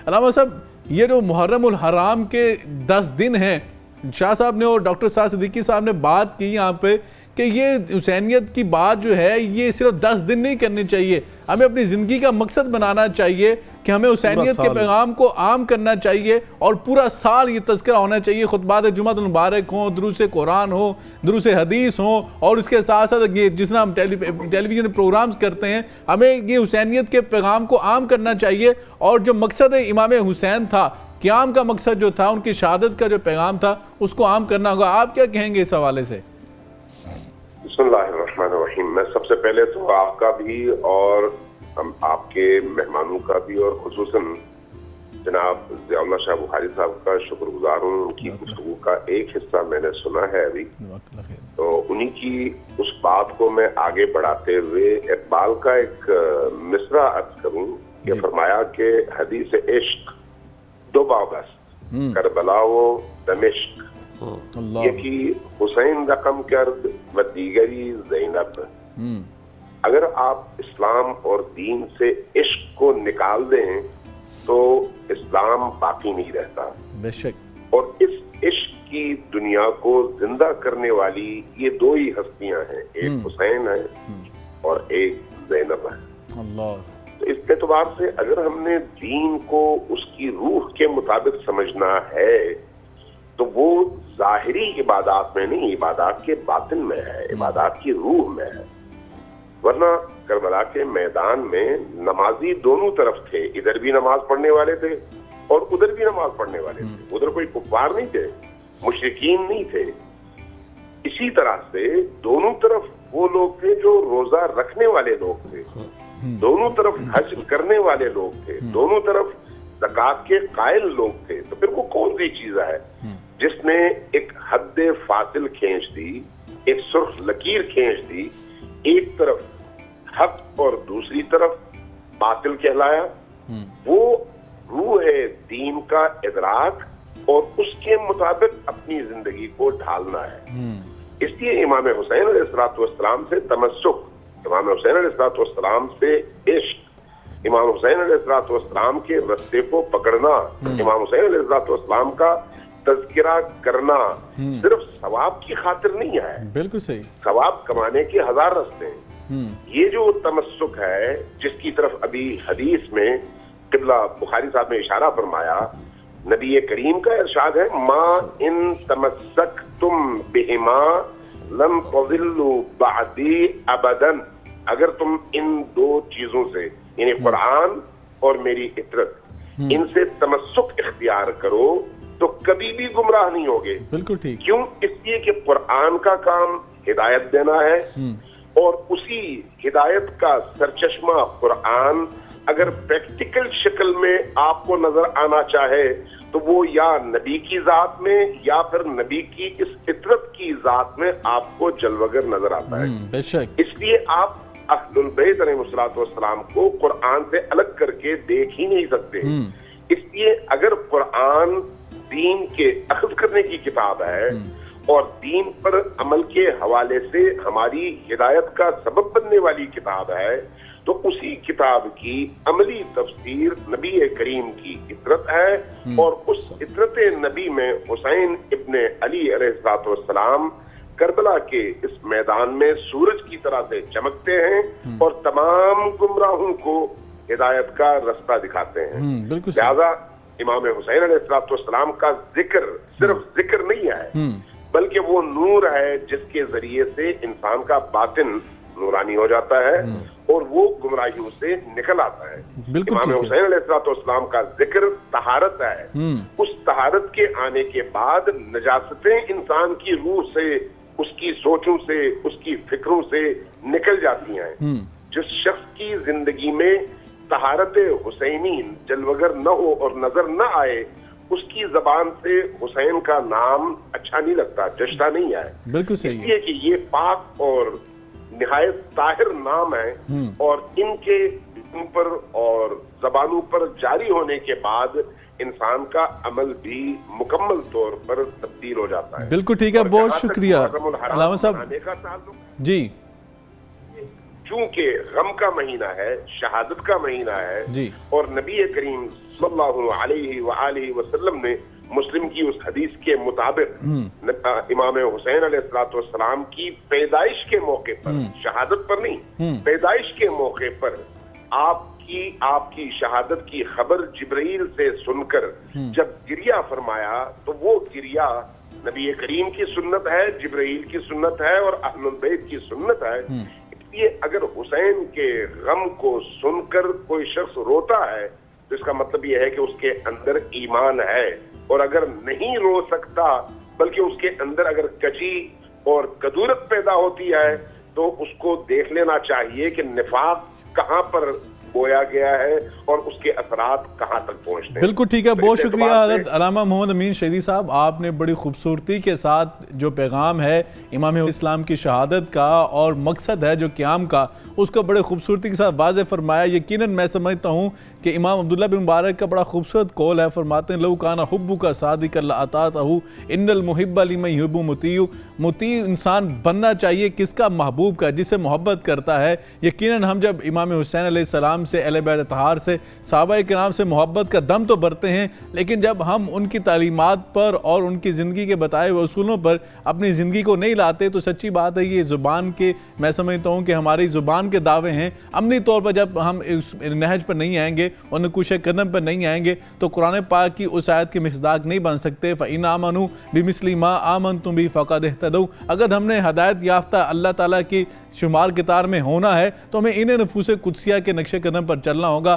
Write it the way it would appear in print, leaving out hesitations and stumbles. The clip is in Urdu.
علامہ صاحب یہ جو محرم الحرام کے 10 دن ہیں، شاہ صاحب نے اور ڈاکٹر سعد صدیقی صاحب نے بات کی یہاں پہ کہ یہ حسینیت کی بات جو ہے یہ صرف 10 دن نہیں کرنی چاہیے، ہمیں اپنی زندگی کا مقصد بنانا چاہیے کہ ہمیں حسینیت کے پیغام کو عام کرنا چاہیے اور پورا سال یہ تذکرہ ہونا چاہیے، خطبات جمعۃ المبارک ہوں، دروس قرآن ہوں، دروس حدیث ہوں، اور اس کے ساتھ ساتھ یہ جس طرح ہم ٹیلی ویژن پروگرامز کرتے ہیں، ہمیں یہ حسینیت کے پیغام کو عام کرنا چاہیے، اور جو مقصد امام حسین تھا، قیام کا مقصد جو تھا، ان کی شہادت کا جو پیغام تھا، اس کو عام کرنا ہوگا۔ آپ کیا کہیں گے اس حوالے سے؟ بسم اللہ الرحمن الرحیم۔ میں سب سے پہلے تو آپ کا بھی اور آپ کے مہمانوں کا بھی اور خصوصاً جناب ضیاء اللہ شاہ بخاری صاحب کا شکر گزار ہوں۔ ان کی گفتگو کا ایک حصہ میں نے سنا ہے ابھی، تو انہی کی اس بات کو میں آگے بڑھاتے ہوئے اقبال کا ایک مصرع عرض کروں کہ فرمایا کہ حدیث عشق دو بابست کربلا و دمشق، یکی حسین رقم کرد و دیگری زینب۔ اگر آپ اسلام اور دین سے عشق کو نکال دیں تو اسلام باقی نہیں رہتا، بے شک۔ اور اس عشق کی دنیا کو زندہ کرنے والی یہ دو ہی ہستیاں ہیں، ایک حسین ہے اور ایک زینب ہے۔ اللہ۔ تو اس اعتبار سے اگر ہم نے دین کو اس کی روح کے مطابق سمجھنا ہے تو وہ ظاہری عبادات میں نہیں، عبادات کے باطن میں ہے، عبادات کی روح میں ہے۔ ورنہ کربلا کے میدان میں نمازی دونوں طرف تھے، ادھر بھی نماز پڑھنے والے تھے اور ادھر بھی نماز پڑھنے والے تھے، ادھر کوئی کفار نہیں تھے، مشرکین نہیں تھے۔ اسی طرح سے دونوں طرف وہ لوگ تھے جو روزہ رکھنے والے لوگ تھے، دونوں طرف حج کرنے والے لوگ تھے، دونوں طرف زکوٰۃ کے قائل لوگ تھے۔ تو پھر وہ کون سی چیز ہے جس نے ایک حد فاصل کھینچ دی، ایک سرخ لکیر کھینچ دی، ایک طرف حق اور دوسری طرف باطل کہلایا؟ وہ روح دین کا ادراک اور اس کے مطابق اپنی زندگی کو ڈھالنا ہے۔ اس لیے امام حسین علیہ السلام سے تمسک، امام حسین علیہ السلام سے عشق، امام حسین علیہ السلام کے رستے کو پکڑنا، امام حسین علیہ السلام کا تذکرہ کرنا صرف ثواب کی خاطر نہیں ہے، بالکل صحیح، ثواب کمانے کے 1000 راستے ہیں۔ یہ جو تمسک ہے جس کی طرف ابھی حدیث میں قبلہ بخاری صاحب نے اشارہ فرمایا، نبی کریم کا ارشاد ہے ما ان تمسکتم بہما لم تضلوا بعدی ابدا، اگر تم ان دو چیزوں سے یعنی قرآن اور میری عطرت ان سے تمسک اختیار کرو تو کبھی بھی گمراہ نہیں ہوگے۔ بالکل ٹھیک۔ کیوں؟ اس لیے کہ قرآن کا کام ہدایت دینا ہے، اور اسی ہدایت کا سرچشمہ قرآن اگر پریکٹیکل شکل میں آپ کو نظر آنا چاہے تو وہ یا نبی کی ذات میں یا پھر نبی کی اس فطرت کی ذات میں آپ کو جلوگر نظر آتا ہے۔ بے شک۔ اس لیے آپ اہل البیت علیہ السلام کو قرآن سے الگ کر کے دیکھ ہی نہیں سکتے۔ اس لیے اگر قرآن دین کے اخذ کرنے کی کتاب ہے اور دین پر عمل کے حوالے سے ہماری ہدایت کا سبب بننے والی کتاب ہے تو اسی کتاب کی عملی تفسیر نبی کریم کی عطرت ہے، اور اس عطرت نبی میں حسین ابن علی علیہ السلام کربلا کے اس میدان میں سورج کی طرح سے چمکتے ہیں اور تمام گمراہوں کو ہدایت کا رستہ دکھاتے ہیں۔ لہذا امام حسین علیہ السلام کا ذکر صرف ذکر نہیں ہے بلکہ وہ نور ہے جس کے ذریعے سے انسان کا باطن نورانی ہو جاتا ہے اور وہ گمراہیوں سے نکل آتا ہے۔ امام حسین علیہ السلام کا ذکر طہارت ہے، اس طہارت کے آنے کے بعد نجاستیں انسان کی روح سے، اس کی سوچوں سے، اس کی فکروں سے نکل جاتی ہیں۔ جس شخص کی زندگی میں طہارت حسینی جلوگر نہ ہو اور نظر نہ آئے اس کی زبان سے حسین کا نام اچھا نہیں لگتا، جشتا نہیں ہے۔ بالکل صحیح ہے، اس لیے کہ یہ پاک اور نہایت طاہر نام ہے اور ان کے جسم پر اور زبانوں پر جاری ہونے کے بعد انسان کا عمل بھی مکمل طور پر تبدیل ہو جاتا ہے۔ بالکل ٹھیک ہے، بہت شکریہ علامہ صاحب۔ جی چونکہ غم کا مہینہ ہے، شہادت کا مہینہ ہے جی، اور نبی کریم صلی اللہ علیہ وآلہ وسلم نے مسلم کی اس حدیث کے مطابق امام حسین علیہ السلام کی پیدائش کے موقع پر، شہادت پر نہیں، پیدائش کے موقع پر آپ کی شہادت کی خبر جبرائیل سے سن کر جب گریہ فرمایا تو وہ گریہ نبی کریم کی سنت ہے، جبرائیل کی سنت ہے اور اہل البیت کی سنت ہے۔ اس لیے اگر حسین کے غم کو سن کر کوئی شخص روتا ہے تو اس کا مطلب یہ ہے کہ اس کے اندر ایمان ہے، اور اگر نہیں رو سکتا بلکہ اس کے اندر اگر کجی اور کدورت پیدا ہوتی ہے تو اس کو دیکھ لینا چاہیے کہ نفاق کہاں پر بویا گیا ہے اور اس کے اثرات کہاں تک پہنچتے ہیں۔ بالکل ٹھیک ہے، بہت شکریہ حضرت علامہ محمد امین شہیدی صاحب، آپ نے بڑی خوبصورتی کے ساتھ جو پیغام ہے امام اسلام کی شہادت کا اور مقصد ہے جو قیام کا، اس کو بڑے خوبصورتی کے ساتھ واضح فرمایا۔ یقیناً میں سمجھتا ہوں کہ امام عبداللہ بن مبارک کا بڑا خوبصورت قول ہے، فرماتے ہیں لو کان حبک صادقا لاطاعتہ ان المحب لمن یحب مطیع۔ مطیع انسان بننا چاہیے کس کا؟ محبوب کا، جسے محبت کرتا ہے۔ یقیناً ہم جب امام حسین علیہ السلام سے، اہل بیت اطہار سے، صحابہ کرام سے محبت کا دم تو بھرتے ہیں، لیکن جب ہم ان کی تعلیمات پر اور ان کی زندگی کے بتائے ہوئے اصولوں پر اپنی زندگی کو نہیں لاتے تو سچی بات ہے یہ زبان کے، میں سمجھتا ہوں کہ ہماری زبان کے دعوے ہیں، عملی طور پر جب ہم اس نہج پر نہیں آئیں گے اور نقوش قدم پر نہیں آئیں گے تو قرآن پاک کی اس آیت کے مصداق نہیں بن سکتے۔ فَإِنْ آمَنُوا بِمِثْلِ مَا آمَنْتُمْ بِهِ فَقَدِ اهْتَدَوْا۔ اگر ہم نے ہدایت یافتہ اللہ تعالیٰ کی شمار کتار میں ہونا ہے تو ہمیں انہیں نفوس قدسیہ کے نقش قدم پر چلنا ہوگا۔